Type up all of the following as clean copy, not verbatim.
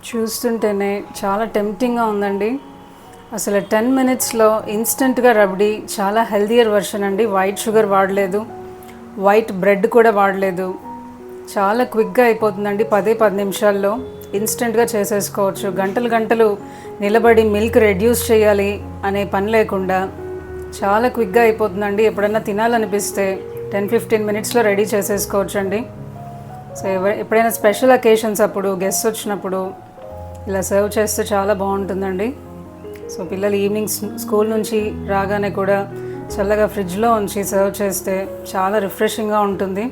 చూస్తుంటేనే చాలా టెంప్టింగ్గా ఉందండి. అసలు 10 మినిట్స్లో ఇన్స్టెంట్గా రబ్డీ, చాలా హెల్దియర్ వర్షన్ అండి. వైట్ షుగర్ వాడలేదు, వైట్ బ్రెడ్ కూడా వాడలేదు. చాలా క్విక్గా అయిపోతుందండి. 10 నిమిషాల్లో ఇన్స్టెంట్గా చేసేసుకోవచ్చు. గంటలు గంటలు నిలబడి మిల్క్ రెడ్యూస్ చేయాలి అనే పని లేకుండా చాలా క్విక్గా అయిపోతుందండి. ఎప్పుడైనా తినాలనిపిస్తే 10-15 మినిట్స్లో రెడీ చేసేసుకోవచ్చు అండి. సో ఎప్పుడైనా స్పెషల్ అకేషన్స్ అప్పుడు, గెస్ట్ వచ్చినప్పుడు ఇలా సర్వ్ చేస్తే చాలా బాగుంటుందండి. సో పిల్లలు ఈవినింగ్ స్కూల్ నుంచి రాగానే కూడా చల్లగా ఫ్రిడ్జ్లో ఉంచి సర్వ్ చేస్తే చాలా రిఫ్రెషింగ్గా ఉంటుంది.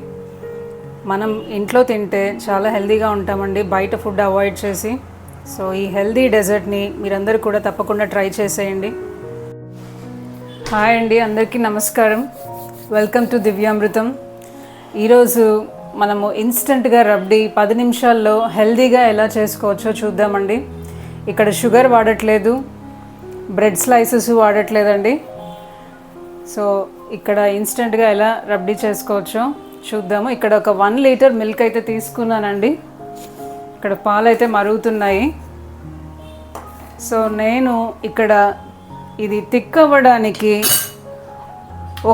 మనం ఇంట్లో తింటే చాలా హెల్తీగా ఉంటామండి, బయట ఫుడ్ అవాయిడ్ చేసి. సో ఈ హెల్తీ డెజర్ట్ని మీరందరూ కూడా తప్పకుండా ట్రై చేసేయండి. హాయ్ అండి, అందరికీ నమస్కారం. Welcome to Divyamrutham. ఈరోజు మనము ఇన్స్టెంట్గా రబ్డీ 10 నిమిషాల్లో హెల్తీగా ఎలా చేసుకోవచ్చో చూద్దామండి. ఇక్కడ షుగర్ వాడట్లేదు, బ్రెడ్ స్లైసెస్ వాడట్లేదండి. సో ఇక్కడ ఇన్స్టెంట్గా ఎలా రబ్డీ చేసుకోవచ్చో చూద్దాము. ఇక్కడ ఒక 1 లీటర్ మిల్క్ అయితే తీసుకున్నానండి. ఇక్కడ పాలు అయితే మరుగుతున్నాయి. సో నేను ఇక్కడ ఇది థిక్ అవ్వడానికి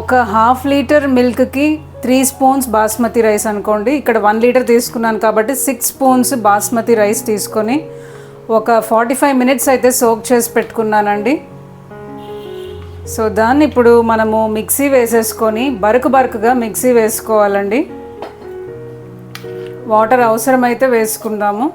ఒక 1/2 లీటర్ మిల్క్కి 3 స్పూన్స్ బాస్మతి రైస్ అనుకోండి. ఇక్కడ 1 లీటర్ తీసుకున్నాను కాబట్టి 6 స్పూన్స్ బాస్మతి రైస్ తీసుకొని ఒక 45 మినిట్స్ అయితే సోక్ చేసి పెట్టుకున్నానండి. సో దాన్ని ఇప్పుడు మనము మిక్సీ వేసేసుకొని బరకుగా మిక్సీ వేసుకోవాలండి. వాటర్ అవసరమైతే వేసుకుందాము.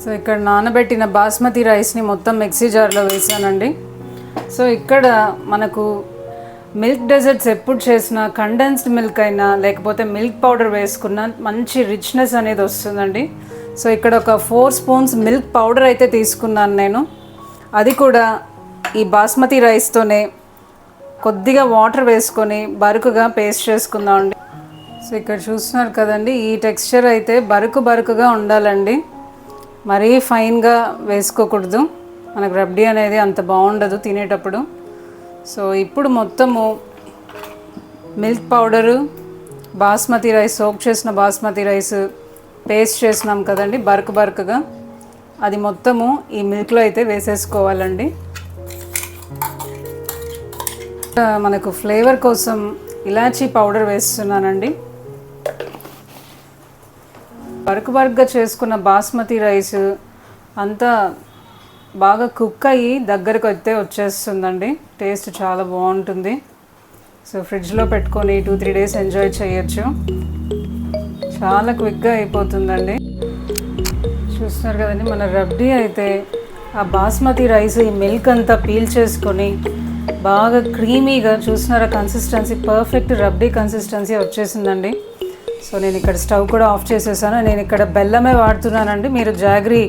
సో ఇక్కడ నానబెట్టిన బాస్మతి రైస్ని మొత్తం మిక్సీ జార్లో వేసానండి. సో ఇక్కడ మనకు మిల్క్ డెజర్ట్స్ ఎప్పుడు చేసినా కండెన్స్డ్ మిల్క్ అయినా లేకపోతే మిల్క్ పౌడర్ వేసుకున్న మంచి రిచ్నెస్ అనేది వస్తుందండి. సో ఇక్కడ ఒక 4 స్పూన్స్ మిల్క్ పౌడర్ అయితే తీసుకున్నాను నేను. అది కూడా ఈ బాస్మతి రైస్తోనే కొద్దిగా వాటర్ వేసుకొని బరుకుగా పేస్ట్ చేసుకుందామండి. సో ఇక్కడ చూస్తున్నారు కదండి, ఈ టెక్స్చర్ అయితే బరుకుగా ఉండాలండి. మరీ ఫైన్గా వేసుకోకూడదు, మనకు రబ్డీ అనేది అంత బాగుండదు తినేటప్పుడు. సో ఇప్పుడు మొత్తము milk powder, basmati rice, soak చేసిన బాస్మతి రైస్ పేస్ట్ చేసినాం కదండి బరుకుగా, అది మొత్తము ఈ మిల్క్లో అయితే వేసేసుకోవాలండి. మనకు ఫ్లేవర్ కోసం ఇలాచీ పౌడర్ వేస్తున్నానండి. బరుకుగా చేసుకున్న బాస్మతి రైస్ అంతా బాగా కుక్ అయ్యి దగ్గరకు అయితే వచ్చేస్తుందండి. టేస్ట్ చాలా బాగుంటుంది. సో ఫ్రిడ్జ్లో పెట్టుకొని 2-3 డేస్ ఎంజాయ్ చేయొచ్చు. చాలా క్విక్గా అయిపోతుందండి. చూస్తున్నారు కదండి, మన రబ్డీ అయితే ఆ బాస్మతి రైస్ ఈ మిల్క్ అంతా పీల్ చేసుకొని బాగా క్రీమీగా, చూస్తున్నారా కన్సిస్టెన్సీ, పర్ఫెక్ట్ రబ్డీ కన్సిస్టెన్సీ వచ్చేసిందండి. సో నేను ఇక్కడ స్టవ్ కూడా ఆఫ్ చేసేసాను. నేను ఇక్కడ బెల్లమే వాడుతున్నానండి. మీరు జాగరీ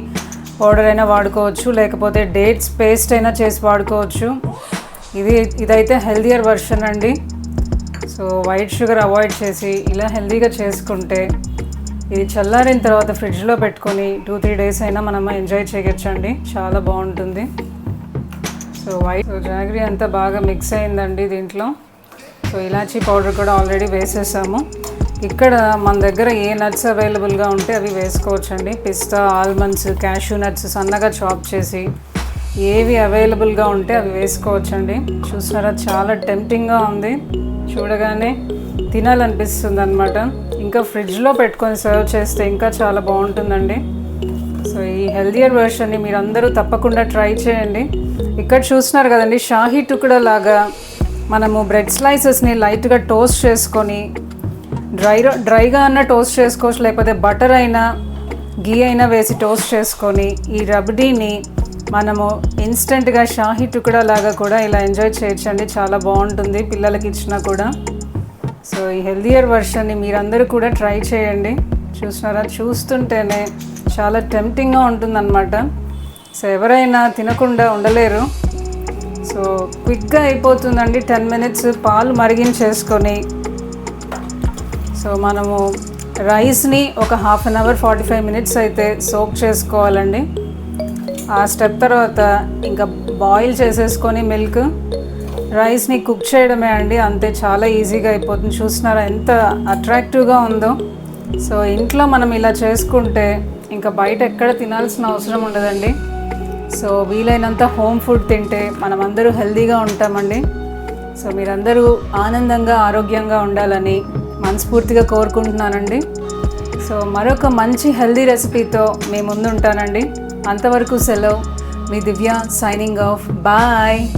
పౌడర్ అయినా వాడుకోవచ్చు, లేకపోతే డేట్స్ పేస్ట్ అయినా చేసి వాడుకోవచ్చు. ఇదైతే హెల్దియర్ వర్షన్ అండి. సో వైట్ షుగర్ అవాయిడ్ చేసి ఇలా హెల్దీగా చేసుకుంటే ఇది చల్లారిన తర్వాత ఫ్రిడ్జ్లో పెట్టుకొని 2-3 డేస్ అయినా మనం ఎంజాయ్ చేయొచ్చండి. చాలా బాగుంటుంది. సో జాగరీ అంతా బాగా మిక్స్ అయిందండి దీంట్లో. సో ఇలాచీ పౌడర్ కూడా ఆల్రెడీ వేసేసాము. ఇక్కడ మన దగ్గర ఏ నట్స్ అవైలబుల్గా ఉంటే అవి వేసుకోవచ్చండి. పిస్తా, ఆల్మండ్స్, క్యాష్యూ నట్స్ సన్నగా చాప్ చేసి ఏవి అవైలబుల్గా ఉంటే అవి వేసుకోవచ్చండి. చూసారా, చాలా టెంప్టింగ్గా ఉంది, చూడగానే తినాలనిపిస్తుంది అనమాట. ఇంకా ఫ్రిడ్జ్లో పెట్టుకొని సర్వ్ చేస్తే ఇంకా చాలా బాగుంటుందండి. సో ఈ హెల్దియర్ వెర్షన్ని మీరు అందరూ తప్పకుండా ట్రై చేయండి. ఇక్కడ చూస్తున్నారు కదండి, షాహీ టుకుడా లాగా మనము బ్రెడ్ స్లైసెస్ని లైట్గా టోస్ట్ చేసుకొని డ్రైగా అన్న టోస్ట్ చేసుకోవచ్చు, లేకపోతే బటర్ అయినా గీ అయినా వేసి టోస్ట్ చేసుకొని ఈ రబ్డీని మనము ఇన్స్టెంట్గా షాహీ టుకుడా లాగా కూడా ఇలా ఎంజాయ్ చేయొచ్చండి. చాలా బాగుంటుంది పిల్లలకి ఇచ్చినా కూడా. సో ఈ హెల్దియర్ వర్షన్ని మీరందరూ కూడా ట్రై చేయండి. చూస్తున్నారా, చూస్తుంటేనే చాలా టెంప్టింగ్గా ఉంటుందన్నమాట. సో ఎవరైనా తినకుండా ఉండలేరు. సో క్విక్గా అయిపోతుందండి. 10 మినిట్స్ పాలు మరిగించేసుకొని సో మనము రైస్ని ఒక 1/2 అవర్ 45 మినిట్స్ అయితే సోక్ చేసుకోవాలండి. ఆ స్టెప్ తర్వాత ఇంకా బాయిల్ చేసేసుకొని మిల్క్ రైస్ని కుక్ చేయడమే అండి, అంతే. చాలా ఈజీగా అయిపోతుంది. చూస్తున్నారా ఎంత అట్రాక్టివ్గా ఉందో. సో ఇంట్లో మనం ఇలా చేసుకుంటే ఇంకా బయట ఎక్కడ తినాల్సిన అవసరం ఉండదండి. సో వీలైనంత హోమ్ ఫుడ్ తింటే మనమందరూ హెల్తీగా ఉంటామండి. సో మీరందరూ ఆనందంగా ఆరోగ్యంగా ఉండాలని మనస్ఫూర్తిగా కోరుకుంటున్నానండి. సో మరొక మంచి హెల్తీ రెసిపీతో మీ ముందు ఉంటానండి. అంతవరకు సెలవు. మీ దివ్య సైనింగ్ ఆఫ్. బాయ్.